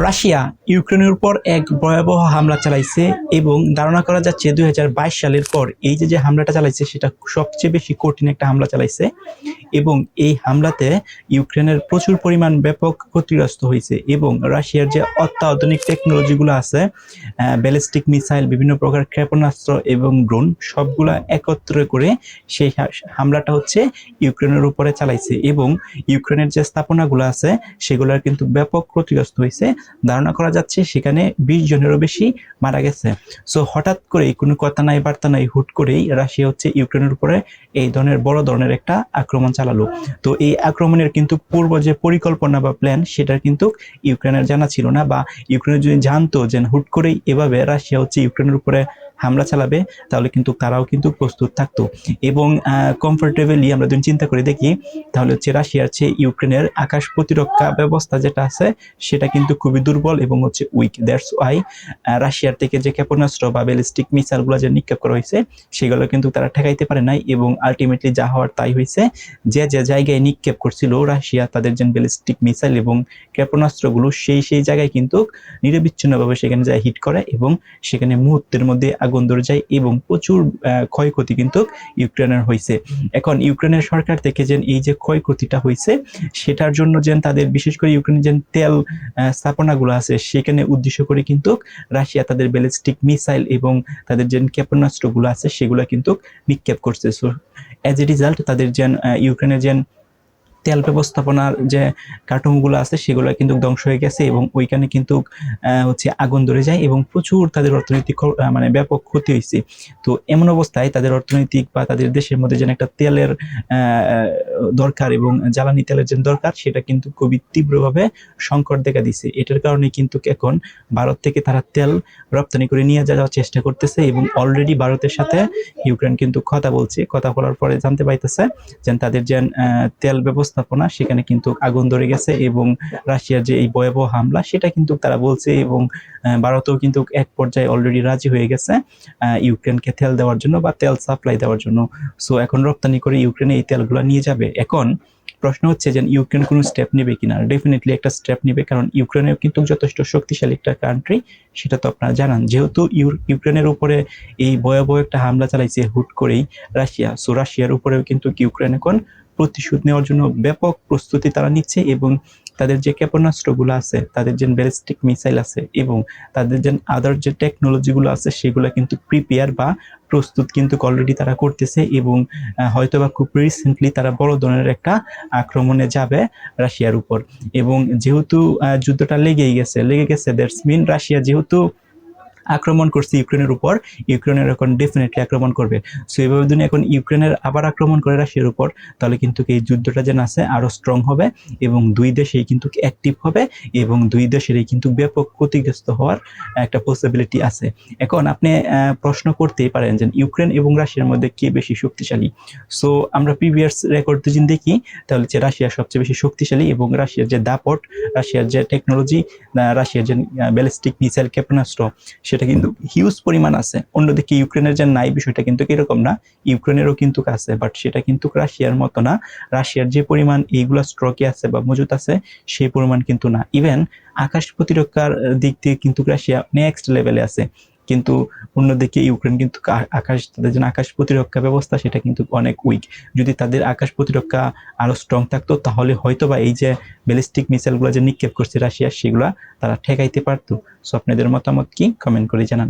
Russia ইউক্রেনের উপর এক ভয়াবহ হামলা চালাইছে এবং ধারণা করা যাচ্ছে 2022 সালের পর এই যে হামলাটা চালাইছে সেটা সবচেয়ে বেশি কঠিন একটা হামলা চালাইছে এবং এই হামলাতে ইউক্রেনের প্রচুর পরিমাণ ব্যাপক ক্ষতিগ্রস্ত হয়েছে এবং রাশিয়ার যে অত্যাধুনিক টেকনোলজিগুলো আছে, ব্যালিস্টিক মিসাইল, বিভিন্ন প্রকার ক্ষেপণাস্ত্র এবং ড্রোন সবগুলা একত্র করে সেই হামলাটা হচ্ছে ইউক্রেনের উপরে চালাইছে এবং ইউক্রেনের যে স্থাপনাগুলো আছে সেগুলোর কিন্তু ব্যাপক ক্ষতিগ্রস্ত হয়েছে। ধারণা করা যাচ্ছে সেখানে 20 জনেরও বেশি মারা গেছে। সো হঠাৎ করেই কোনো কথা নাই বার্তা নাই, হুট করেই রাশিয়া হচ্ছে ইউক্রেনের উপরে এই ধরনের বড় ধরনের একটা আক্রমণ চালালো। তো এই আক্রমণের কিন্তু পূর্ব যে পরিকল্পনা বা প্ল্যান সেটার কিন্তু ইউক্রেনের জানা ছিল না, বা ইউক্রেনের যদি জানতো যে হুট করেই এভাবে রাশিয়া হচ্ছে ইউক্রেনের উপরে হামলা চালাবে তাহলে কিন্তু তারাও কিন্তু প্রস্তুত থাকতো। এবং কমফোর্টেবলি আমরা যদি চিন্তা করে দেখি তাহলে হচ্ছে রাশিয়ার চেয়ে ইউক্রেনের আকাশ প্রতিরক্ষা ব্যবস্থা যেটা আছে সেটা কিন্তু খুবই দুর্বল এবং হচ্ছে উইক। দ্যাটস ওয়াই রাশিয়ার থেকে যে ক্ষেপণাস্ত্র বা ব্যালিস্টিক মিসাইলগুলো যে নিক্ষেপ করা হয়েছে সেগুলো কিন্তু তারা ঠেকাইতে পারে নাই এবং আলটিমেটলি যা হওয়ার তাই হয়েছে। যে জায়গায় নিক্ষেপ করছিল রাশিয়া তাদের যে ব্যালিস্টিক মিসাইল এবং ক্ষেপণাস্ত্রগুলো সেই জায়গায় কিন্তু নিরবিচ্ছিন্নভাবে সেখানে যায় হিট করে এবং সেখানে মুহূর্তের মধ্যে আগুন ধরে যায় এবং প্রচুর ক্ষয়ক্ষতি কিন্তু ইউক্রেনের হয়েছে। এখন ইউক্রেনের সরকার থেকে যে এই যে ক্ষয়ক্ষতিটা হয়েছে সেটার জন্য যে তাদের বিশেষ করে ইউক্রেনের যে তেল স্থাপনাগুলো আছে সেখানে উদ্দেশ্য করে কিন্তু রাশিয়া তাদের ব্যালিস্টিক মিসাইল এবং তাদের যে ক্ষেপণাস্ত্রগুলো আছে সেগুলো কিন্তু নিক্ষেপ করছে। সো অ্যাজ এ রিজাল্ট তাদের যে ইউক্রেনের যে তেল ব্যবস্থাপনার যে কাঠামোগুলো আছে সেগুলো কিন্তু ধ্বংস হয়ে গেছে এবং ওইখানে কিন্তু হচ্ছে আগুন ধরে যায় এবং প্রচুর তাদের অর্থনৈতিক মানে ব্যাপক ক্ষতি হয়েছে। তো এমন অবস্থায় তাদের অর্থনৈতিক বা তাদের দেশের মধ্যে যেন একটা তেলের দরকার এবং জ্বালানি তেলের যে দরকার সেটা কিন্তু খুবই তীব্রভাবে সংকট দেখা দিছে। এটার কারণে কিন্তু এখন ভারত থেকে তারা তেল রপ্তানি করে নিয়ে যাওয়ার চেষ্টা করতেছে এবং অলরেডি ভারতের সাথে ইউক্রেন কিন্তু কথা বলছে। কথা বলার পরে জানতে পাইতেছে যে তাদের যে তেল ব্যবস্থাপনা সেখানে কিন্তু আগুন ধরে গেছে এবং রাশিয়ার যে এই ভয়াবহ হামলা সেটা কিন্তু তারা বলছে এবং ভারতও কিন্তু এক পর্যায়ে অলরেডি রাজি হয়ে গেছে ইউক্রেনকে তেল দেওয়ার জন্য বা তেল সাপ্লাই দেওয়ার জন্য। সো এখন রপ্তানি করে ইউক্রেনে এই তেলগুলো নিয়ে যাবে। এখন প্রশ্ন হচ্ছে যে ইউক্রেন কোনো স্টেপ নেবে কিনা। ডেফিনেটলি একটা স্টেপ নেবে, কারণ ইউক্রেনেও কিন্তু যথেষ্ট শক্তিশালী একটা কান্ট্রি, সেটা তো আপনারা জানান। যেহেতু ইউক্রেনের উপরে এই ভয়াবহ একটা হামলা চালাইছে হুট করেই রাশিয়া, সো রাশিয়ার উপরেও কিন্তু ইউক্রেন এখন প্রতিশোধ নেওয়ার জন্য ব্যাপক প্রস্তুতি তারা নিচ্ছে এবং তাদের যে ক্ষেপণাস্ত্রগুলো আছে, তাদের যে ব্যালিস্টিক মিসাইল আছে এবং তাদের যে আদার যে টেকনোলজিগুলো আছে সেগুলো কিন্তু প্রিপেয়ার বা প্রস্তুত কিন্তু অলরেডি তারা করতেছে এবং হয়তোবা খুব রিসেন্টলি তারা বড় ধরনের একটা আক্রমণে যাবে রাশিয়ার উপর। এবং যেহেতু যুদ্ধটা লেগে গেছে দ্যাটস মিন রাশিয়া যেহেতু আক্রমণ করছে ইউক্রেনের উপর, ইউক্রেনের এখন ডেফিনেটলি আক্রমণ করবে। সো এইভাবে যদি এখন ইউক্রেনের আবার আক্রমণ করে রাশিয়ার উপর তাহলে কিন্তু এই যুদ্ধটা যেন আছে আরো স্ট্রং হবে এবং দুই দেশেই কিন্তু অ্যাক্টিভ হবে এবং দুই দেশেরই কিন্তু ব্যাপক ক্ষতিগ্রস্ত হওয়ার একটা পসিবিলিটি আছে। এখন আপনি প্রশ্ন করতেই পারেন যে ইউক্রেন এবং রাশিয়ার মধ্যে কে বেশি শক্তিশালী। সো আমরা প্রিভিয়াস রেকর্ড যদি দেখি তাহলে যে রাশিয়া সবচেয়ে বেশি শক্তিশালী এবং রাশিয়ার যে দাপট, রাশিয়ার যে টেকনোলজি, রাশিয়ার যে ব্যালিস্টিক মিসাইল ক্ষেপণাস্ত্র সেটা কিন্তু হিউজ পরিমাণ আছে। অন্যদিকে ইউক্রেনের যে নাই বিষয়টা কিন্তু এরকম না, ইউক্রেনেরও কিন্তু আছে, বাট সেটা কিন্তু রাশিয়ার মতো না। রাশিয়ার যে পরিমাণ এইগুলা স্ট্রকে আছে বা মজুত আছে সেই পরিমাণ কিন্তু না। ইভেন আকাশ প্রতিরক্ষার দিক থেকে কিন্তু রাশিয়া নেক্সট লেভেলে আছে, কিন্তু অন্যদিকে ইউক্রেন কিন্তু তাদের যে আকাশ প্রতিরক্ষা ব্যবস্থা সেটা কিন্তু অনেক উইক। যদি তাদের আকাশ প্রতিরক্ষা আরো স্ট্রং থাকতো তাহলে হয়তোবা এই যে ব্যালিস্টিক মিসাইলগুলো যে নিক্ষেপ করছে রাশিয়া সেগুলা তারা ঠেকাইতে পারতো। সো আপনাদের মতামত কি কমেন্ট করে জানান।